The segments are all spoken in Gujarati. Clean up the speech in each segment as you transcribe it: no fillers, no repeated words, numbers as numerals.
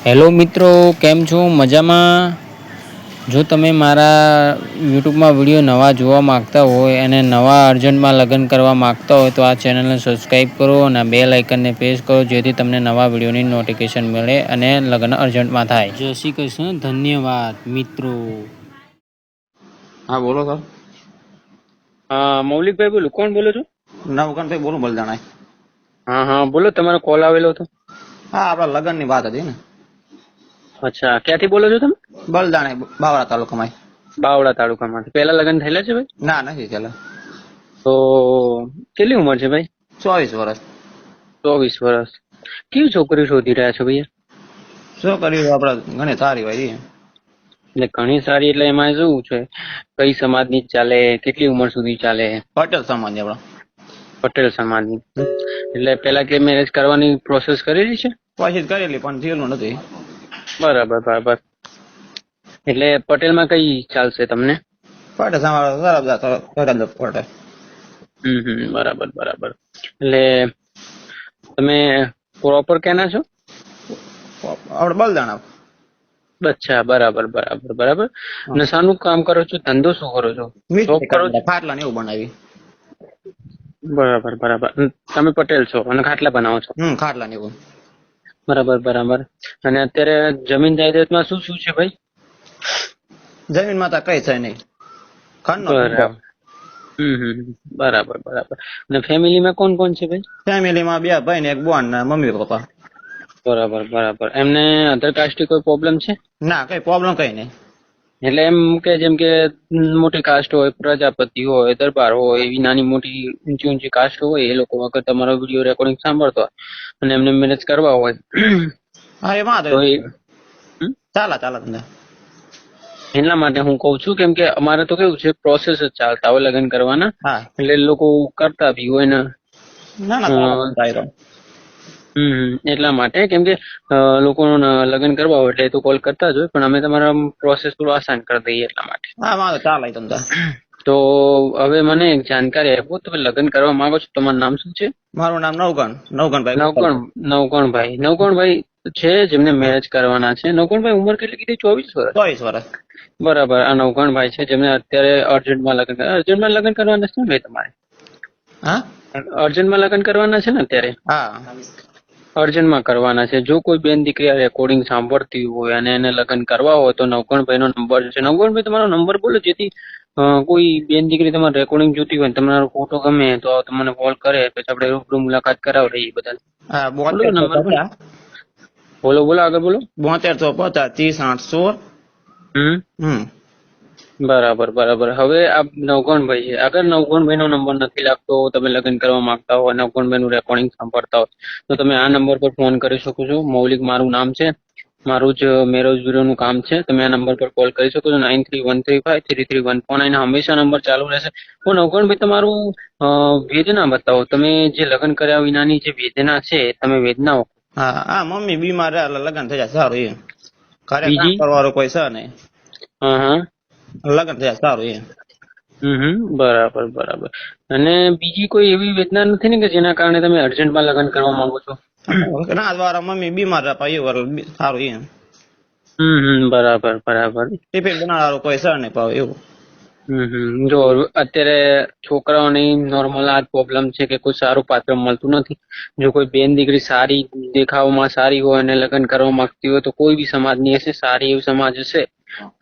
હેલો મિત્રો, કેમ છો? મજામાં? જો તમે મારા યુટ્યુબમાં વિડીયો નવા જોવા માગતા હોય અને નવા અર્જન્ટમાં લગ્ન કરવા માગતા હોય તો આ ચેનલને સબસ્ક્રાઈબ કરો અને બેલ આઇકનને પ્રેસ કરો, જેથી તમને નવા વિડીયોની નોટિફિકેશન મળે અને લગ્ન અર્જન્ટમાં થાય. જય શ્રી કૃષ્ણ. ધન્યવાદ મિત્રો. હા બોલો સર. મૌલિકભાઈ બોલું. કોણ બોલો છો? નવકાંતભાઈ બોલું બલદાણા. હા બોલો. તમારો કોલ આવેલો હતો. હા આપડા લગ્ન ની વાત હતી ને. અચ્છા, ક્યાંથી બોલો છો તમે? બલદાણા બાવળા તાલુકામાં. બાવળા તાલુકામાંથી. પહેલા લગ્ન થયેલા છે ભાઈ? ના નથી ચાલે. તો કેટલી ઉંમર છે ભાઈ? 24 વર્ષ. 24 વર્ષ. કેવી છોકરી શોધી રહ્યા છો ભૈયા? શું કર્યું આપડે ઘણી સારી હોય એ. એટલે ઘણી સારી એટલે એમાં શું છે, કઈ સમાજની ચાલે, કેટલી ઉંમર સુધી ચાલે? પટેલ સમાજ આપડા. પટેલ સમાજની. એટલે પેલા કે મેરેજ કરવાની પ્રોસેસ કરેલી છે? પછી કરેલી પણ થયેલું નથી. બરાબર. એટલે પટેલમાં કઈ ચાલશે તમને? પટેલ સમાજ પટેલ. બરાબર. એટલે તમે પ્રોપર ક્યાંના છો? આપડે બલદાણા. અચ્છા, બરાબર. અને શાનું કામ કરો છો? ધંધો શું કરો છો? જોબ કરો છો? ખાટલા ને એવું બનાવી. બરાબર. તમે પટેલ છો અને ખાટલા બનાવો છો? ખાટલા ને એવું. બરાબર. અને અત્યારે જમીન જાયદાદમાં શું શું છે ભાઈ? જમીન માં તો કઈ છે નહીં. બરાબર. અને ફેમિલીમાં કોણ કોણ છે ભાઈ? ફેમિલીમાં 2 ભાઈ ને 1 બોન ને મમ્મી પપ્પા. બરાબર. એમને અધર કાસ્ટથી કોઈ પ્રોબ્લેમ છે? ના કઈ પ્રોબ્લેમ કઈ નહીં. એટલે એમ કે જેમ કે મોટી કાસ્ટ હોય, પ્રજાપતિ હોય, દરબાર હોય, એવી નાની મોટી ઊંચી કાસ્ટ હોય, એ લોકો વખત તમારો વિડીયો રેકોર્ડિંગ સાંભળતો હોય અને એમને મેરેજ કરવા હોય હા એ વાંધો તો ચાલે તમને. એટલા માટે હું કઉ છું, કેમ કે અમારે તો કેવું છે, પ્રોસેસ જ ચાલતા હોય લગ્ન કરવાના. હા એટલે લોકો કરતા બી હોય ને. ના એટલા માટે, કેમ કે લોકો લગ્ન કરવા હોય એટલે તો કોલ કરતા જ હોય, પણ અમે તમારા પ્રોસેસ થોડું આસાન કરી દઈએ એટલા માટે. હા વાંધો ચાલે તમને. તો હવે મને એક જાણકારી આપો, તમે લગ્ન કરવા માંગો છો, તમારું નામ શું છે? મારું નામ નવગણભાઈ. નવગણભાઈ છે જેમને મેરેજ કરવાના છે. નવગણભાઈ ઉંમર કેટલી કીધી? 24 વર્ષ. 24 વર્ષ. બરાબર. આ નવગણભાઈ છે જેમને અત્યારે અર્જન્ટમાં લગ્ન કરવાના છે ને ભાઈ તમારે? હા અર્જન્ટમાં લગ્ન કરવાના છે ને અત્યારે? હા અર્જન્ટમાં કરવાના છે. જો કોઈ બેન દીકરી આ રેકોર્ડિંગ સાંભળતી હોય અને એને લગ્ન કરવા હોય તો નવગણભાઈ નો નંબર છે. નવગણભાઈ તમારો નંબર બોલો, જેથી કોઈ બેન દીકરી તમારે રેકોર્ડિંગ જોતી હોય, તમારો ફોટો ગમે તો તમને કોલ કરે, પછી આપણે રૂબરૂ મુલાકાત કરાવડાવીએ બધા. હા બોલો નંબર. બોલો આગળ બોલો. 72 30 બરાબર. હવે આ નવગણભાઈ છે. અગર નવગણભાઈ નો નંબર નથી લાગતો, તમે લગ્ન કરવા માંગતા હો, નવગણભાઈ નું રેકોર્ડિંગ સાંભળતા હોય, તો તમે આ નંબર પર ફોન કરી શકો છો. મૌલિક મારું નામ છે. મારું જ મેરેજ બ્યુરો નું કામ છે. તમે આ નંબર પર કોલ કરી શકો છો. 9313533149. હંમેશા નંબર ચાલુ રહેશે. તો નવગણભાઈ તમારું વેદના બતાવો. તમે જે લગ્ન કર્યા વિનાની જે વેદના છે, તમે વેદનાઓ. હા મમ્મી બીમાર લગ્ન થઈ જાય સારું એમ. ઘરે કામ કરવાનું કોઈ છે નહીં. લગ્ન થઈ જાય સારું એમ. બરાબર. અને બીજી કોઈ એવી વેદના નથી ને કે જેના કારણે તમે અર્જન્ટમાં લગ્ન કરવા માંગો છો? ના દ્વારા મમ્મી બીમાર એવું સારું એમ. બરાબર. ટિફિન બનાવવાનું કોઈ છે નહીં પાવ એવું. જો અત્યારે છોકરાઓની નોર્મલ આ પ્રોબ્લેમ છે કે કોઈ સારું પાત્ર મળતું નથી. જો કોઈ બેન દીકરી સારી દેખાવમાં સારી હોય અને લગ્ન કરવા માંગતી હોય તો કોઈ બી સમાજની હશે, સારી એવી સમાજ હશે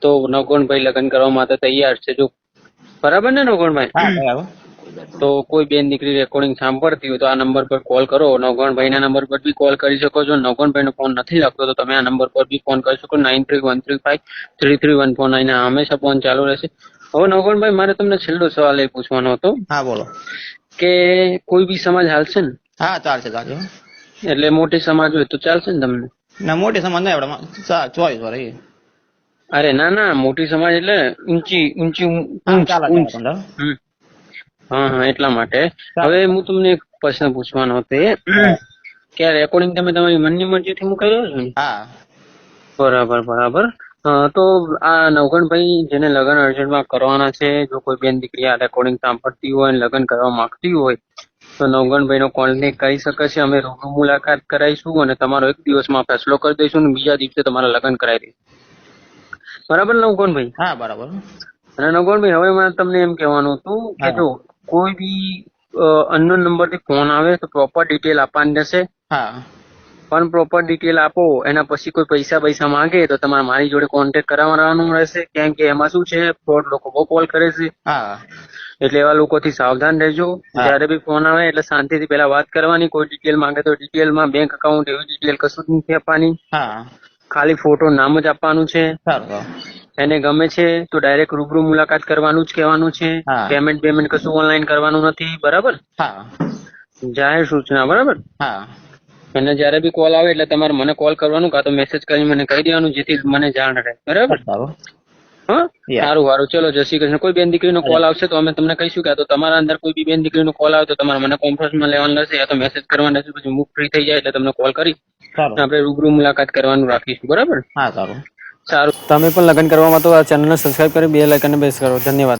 તો નવગણભાઈ લગ્ન કરવા માટે તૈયાર છે. જો બરાબર ને નવગણભાઈ? તો કોઈ બેન દીકરી રેકોર્ડિંગ સાંભળતી હોય તો આ નંબર પર કોલ કરો. નવગણભાઈ ના નંબર પર બી કોલ કરી શકો છો. નવગણભાઈ નો ફોન નથી લાગતો તો તમે આ નંબર પર બી ફોન કરી શકો. 9313533149. હંમેશા ફોન ચાલુ રહેશે. હવે નવગણભાઈ, મારે તમને છેલ્લો સવાલ એ પૂછવાનો હતો. હા બોલો. કે કોઈ બી સમાજ હાલશે ને? હા ચાલશે. એટલે મોટી સમાજ હોય તો ચાલશે ને તમને? ના મોટી સમાજ નહીં, આપડે 24 વર્ષ. અરે ના, મોટી સમાજ એટલે ઊંચી. હા એટલા માટે. હવે હું તમને એક પ્રશ્ન પૂછવાનો હતો કે રેકોર્ડિંગ તમે તમારી મનની મરજીથી મૂકી દો છો ને? હા બરાબર. તો આ નવગણભાઈ જેને લગ્ન અર્જન્ટમાં કરવાના છે, જો કોઈ બેન દીકરી આ રેકોર્ડિંગ સાંભળતી હોય અને લગ્ન કરવા માંગતી હોય તો નવગણભાઈ નો કોન્ટેક્ટ કરી શકે છે. અમે રૂબરૂ મુલાકાત કરાવીશું અને તમારો 1 દિવસમાં ફેસલો કરી દઈશું અને બીજા દિવસે તમારા લગ્ન કરાવી દઈશું. બરાબર નવગણભાઈ? હા બરાબર. અને નવગણભાઈ હવે મારે તમને એમ કહેવાનું હતું કે જો કોઈ બી અનનોન નંબર થી ફોન આવે તો પ્રોપર ડિટેલ આપવાની રહેશે. હા. પણ પ્રોપર ડિટેલ આપો એના પછી કોઈ પૈસા માંગે તો તમારે મારી જોડે કોન્ટેક્ટ કરાવવાનું રહેશે, કેમ કે એમાં શું છે ફ્રોડ લોકો બહુ કોલ કરે છે. હા. એટલે એવા લોકોથી સાવધાન રહેજો. જયારે બી ફોન આવે એટલે શાંતિથી પેલા વાત કરવાની. કોઈ ડિટેલ માંગે તો ડિટેલમાં બેંક એકાઉન્ટ એવી ડિટેલ કશું જ નથી આપવાની. હા. ખાલી ફોટો નામ જ આપવાનું છે. સારું. એને ગમે છે તો ડાયરેક્ટ રૂબરૂ મુલાકાત કરવાનું જ કહેવાનું છે. પેમેન્ટ કશું ઓનલાઈન કરવાનું નથી. બરાબર? હા. જાહેર સૂચના. બરાબર? હા. અને જયારે બી કોલ આવે એટલે તમારે મને કોલ કરવાનું કાં તો મેસેજ કરી મને કહી દેવાનું, જેથી મને જાણ રહે. બરાબર? હા, સારું. ચલો, જય શ્રી કૃષ્ણ. કોઈ બેન દીકરીનો કોલ આવશે તો અમે તમને કહીશું કે તો તમારા અંદર કોઈ બી બેન દીકરીનો કોલ આવે તો તમારે મને કોન્ફરન્સમાં લેવાનું રહેશે યા તો મેસેજ કરવાનો રહેશે. પછી હું ફ્રી થઈ જાય એટલે તમને કોલ કરી આપણે રૂબરૂ મુલાકાત કરવાનું રાખીશું. બરાબર? હા, સારું. તમે પણ લગ્ન કરવામાં તો આ ચેનલને સબસ્ક્રાઇબ કરી બેલ આઇકનને પ્રેસ કરો. ધન્યવાદ.